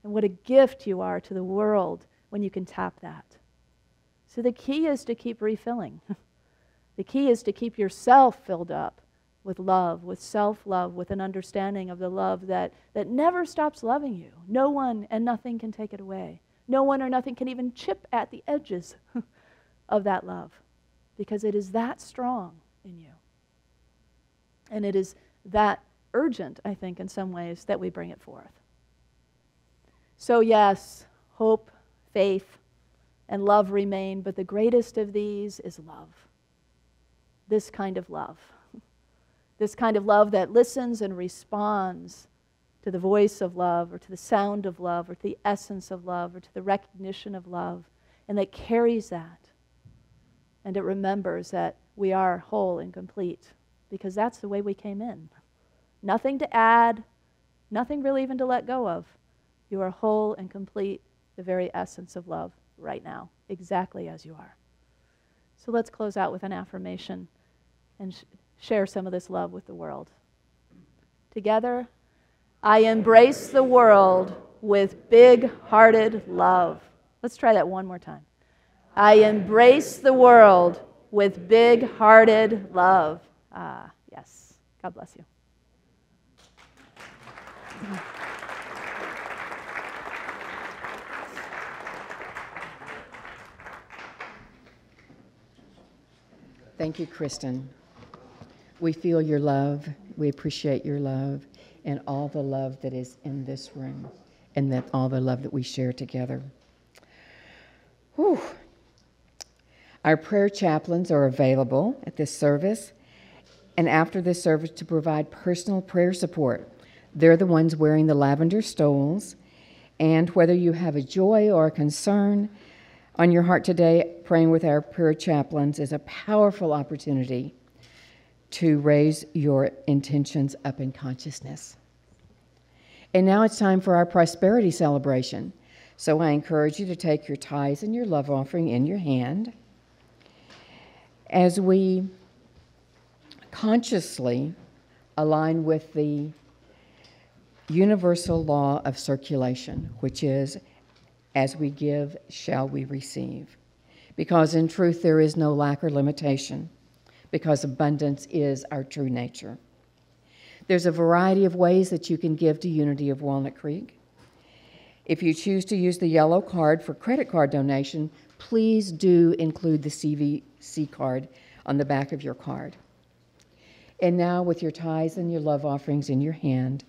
And what a gift you are to the world when you can tap that. So the key is to keep refilling. The key is to keep yourself filled up with love, with self-love, with an understanding of the love that never stops loving you. No one and nothing can take it away. No one or nothing can even chip at the edges of that love, because it is that strong in you. And it is that urgent, I think, in some ways, that we bring it forth. So yes, hope, faith, and love remain, but the greatest of these is love. This kind of love. This kind of love that listens and responds to the voice of love, or to the sound of love, or to the essence of love, or to the recognition of love, and that carries that. And it remembers that we are whole and complete, because that's the way we came in. Nothing to add, nothing really even to let go of. You are whole and complete, the very essence of love right now, exactly as you are. So let's close out with an affirmation and share some of this love with the world. Together, I embrace the world with big-hearted love. Let's try that one more time. I embrace the world with big-hearted love. Ah, yes. God bless you. Thank you, Kristen. We feel your love. We appreciate your love and all the love that is in this room and that all the love that we share together. Whew. Our prayer chaplains are available at this service and after this service to provide personal prayer support. They're the ones wearing the lavender stoles, and whether you have a joy or a concern on your heart today, praying with our prayer chaplains is a powerful opportunity to raise your intentions up in consciousness. And now it's time for our prosperity celebration. So I encourage you to take your tithes and your love offering in your hand as we consciously align with the universal law of circulation, which is, as we give, shall we receive. Because in truth, there is no lack or limitation, because abundance is our true nature. There's a variety of ways that you can give to Unity of Walnut Creek. If you choose to use the yellow card for credit card donation, please do include the CVC card on the back of your card. And now, with your tithes and your love offerings in your hand,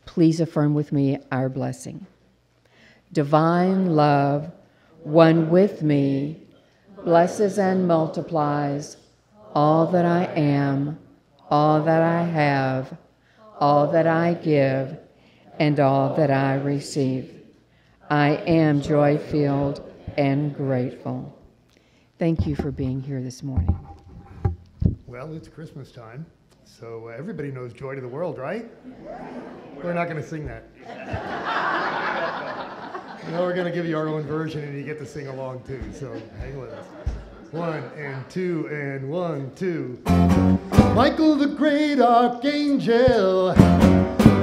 please affirm with me our blessing. Divine love, one with me, blesses and multiplies all that I am, all that I have, all that I give, and all that I receive. I am joy-filled and grateful. Thank you for being here this morning. Well, it's Christmas time, so everybody knows Joy to the World, right? We're not going to sing that. No, we're going to give you our own version, and you get to sing along too, so hang with us. 1 and 2 and 1, 2. Michael the great archangel,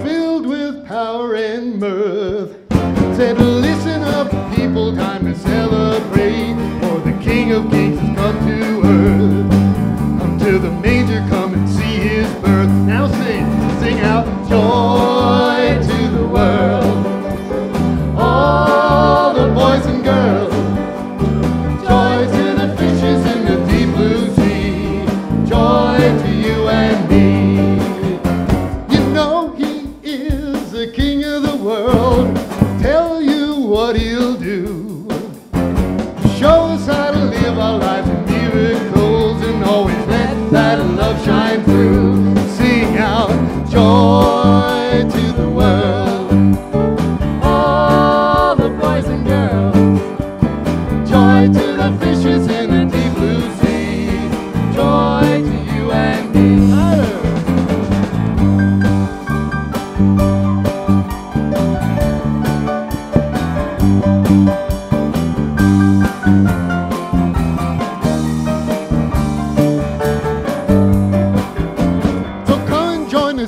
filled with power and mirth, said, listen up, people, time to celebrate, for the King of Kings has come to earth. Come to the manger, come and see his birth. Now sing out, joy to the world. All the boys and girls, joy to the fishes in the deep blue sea, joy to you and me. You know he is the King of the world. Tell you what he'll do. Show us how to live our lives in miracles and always let that love shine through. Sing out, joy to the world. All the boys and girls, joy to the fishes in the deep blue sea, joy to you and me.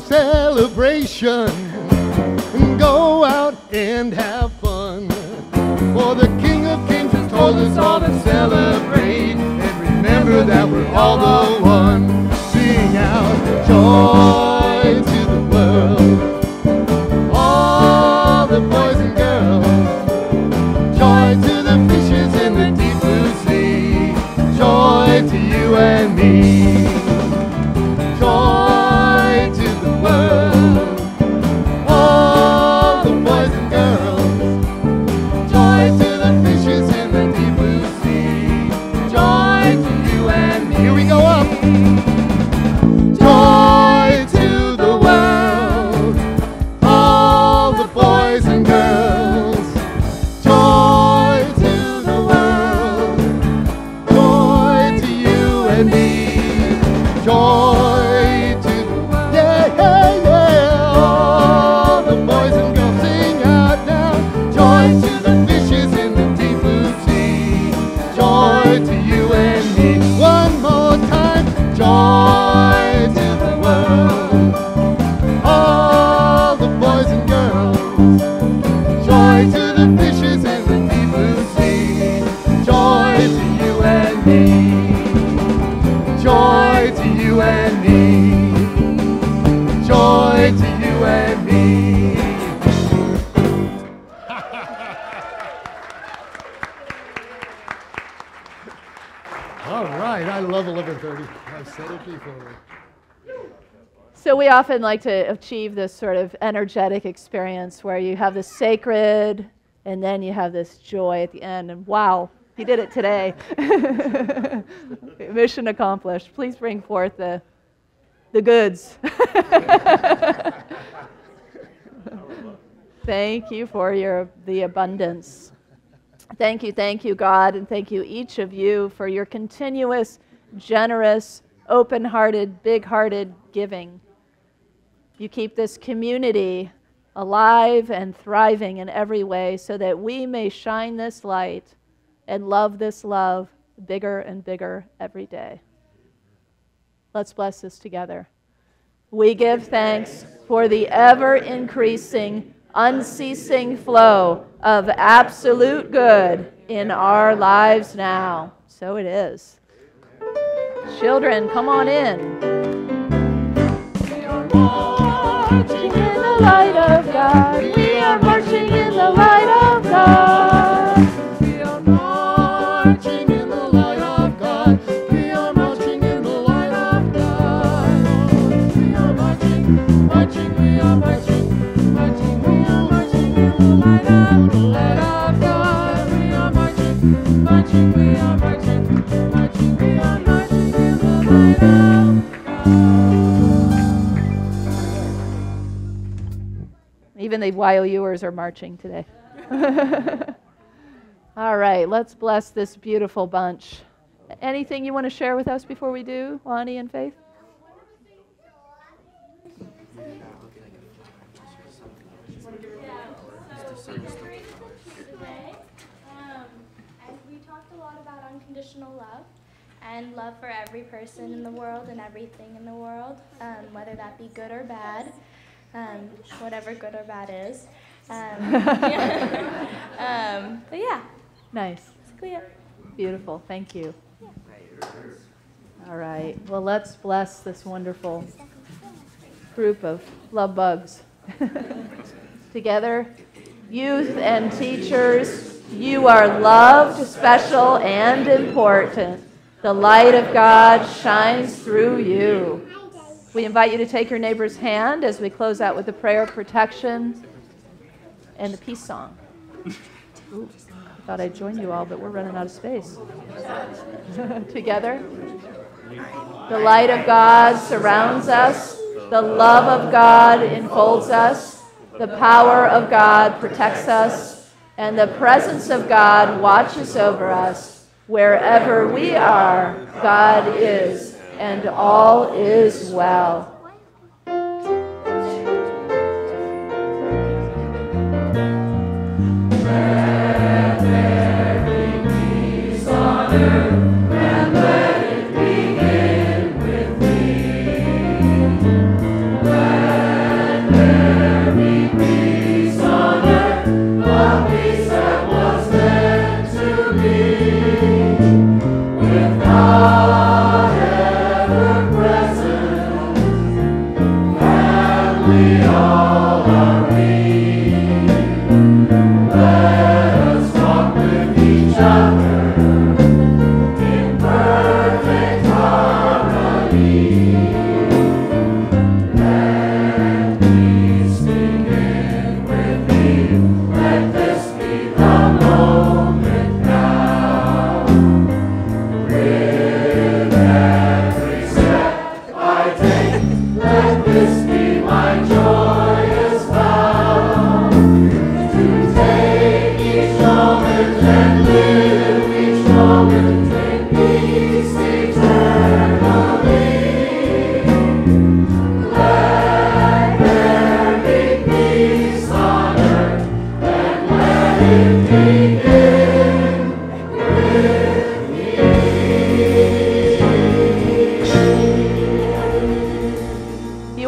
Celebration and go out and have fun, for the King of Kings has told us all to celebrate and remember that we're all the one. Sing out, joy to the world. All the boys and girls, joy to the fishes in the deep blue sea, joy to you and me. Joy to the world, all the boys and girls, joy to the fishes in the deep blue sea, joy to you and me. Here we go up. Joy to the, yeah, yeah, yeah. All the boys and girls sing out now. Joy to the fishes in the deep blue sea. Joy to you and me. One more time. Joy to the world. All the boys and girls. Joy to the fishes in the deep blue sea. Joy to you and me. Joy to you and me. Joy to you and me. All right, I love 11:30. I've said it before. So we often like to achieve this sort of energetic experience where you have the sacred and then you have this joy at the end. And wow, he did it today. Mission accomplished. Please bring forth the goods. Thank you for the abundance. Thank you, God, and thank you, each of you, for your continuous, generous, open-hearted, big-hearted giving. You keep this community alive and thriving in every way so that we may shine this light and love this love bigger and bigger every day. Let's bless this together. We give thanks for the ever-increasing, unceasing flow of absolute good in our lives now. So it is. Children, come on in. We are marching in the light of God. We are marching in the light of God. We are marching in the light of God. We are marching in the light of God. We are marching, marching, we are marching, marching, we are marching in the light of God. We are marching, marching, we are marching, marching, we are marching in the light of God. Even the YOUers are marching today. All right, let's bless this beautiful bunch. Anything you want to share with us before we do, Lonnie and Faith? Today, and we talked a lot about unconditional love and love for every person in the world and everything in the world, whether that be good or bad, whatever good or bad is. But yeah. Nice. Basically it. Beautiful. Thank you. All right. Well, let's bless this wonderful group of love bugs. Together, youth and teachers, you are loved, special, and important. The light of God shines through you. We invite you to take your neighbor's hand as we close out with the prayer of protection and the peace song. Ooh, I thought I'd join you all, but we're running out of space. Together, the light of God surrounds us. The love of God enfolds us. The power of God protects us. And the presence of God watches over us. Wherever we are, God is, and all is well.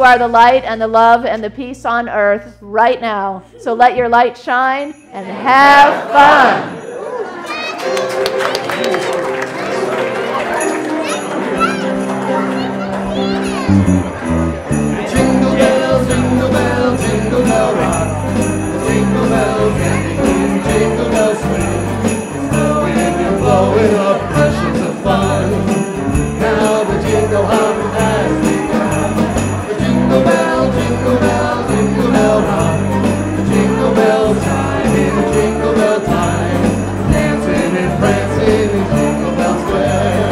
You are the light and the love and the peace on earth right now. So let your light shine and have fun. Jingle bells, jingle bells, jingle bell rock. Jingle bells, jingle bells swing. When you're blowing up rushes of fun. Now the jingle hop has begun. The jingle bell rock. The jingle bell time in the jingle bell time. Dancing and prancing in Jingle Bell Square.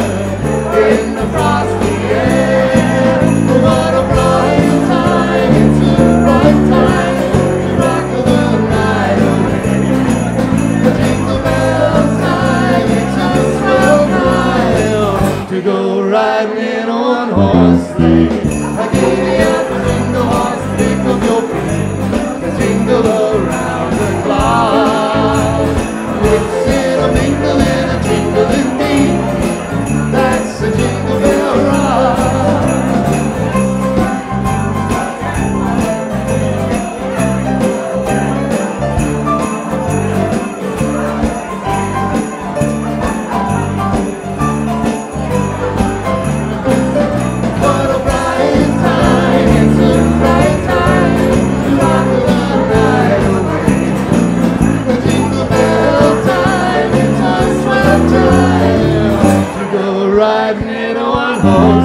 In the frosty air. What a bright time, it's a bright time to rock the night away. The jingle bells time, it's a swell time to go riding in a one-horse sleigh. Giddy up, jingle horse, pick up your feet, and jingle around the clock. Mixing a mingling, a jingling beat, that's a jingle bell rock. What a bright time, it's a bright time to rock the night away. The jingle bell time, it's a swell time to go riding in a one-horse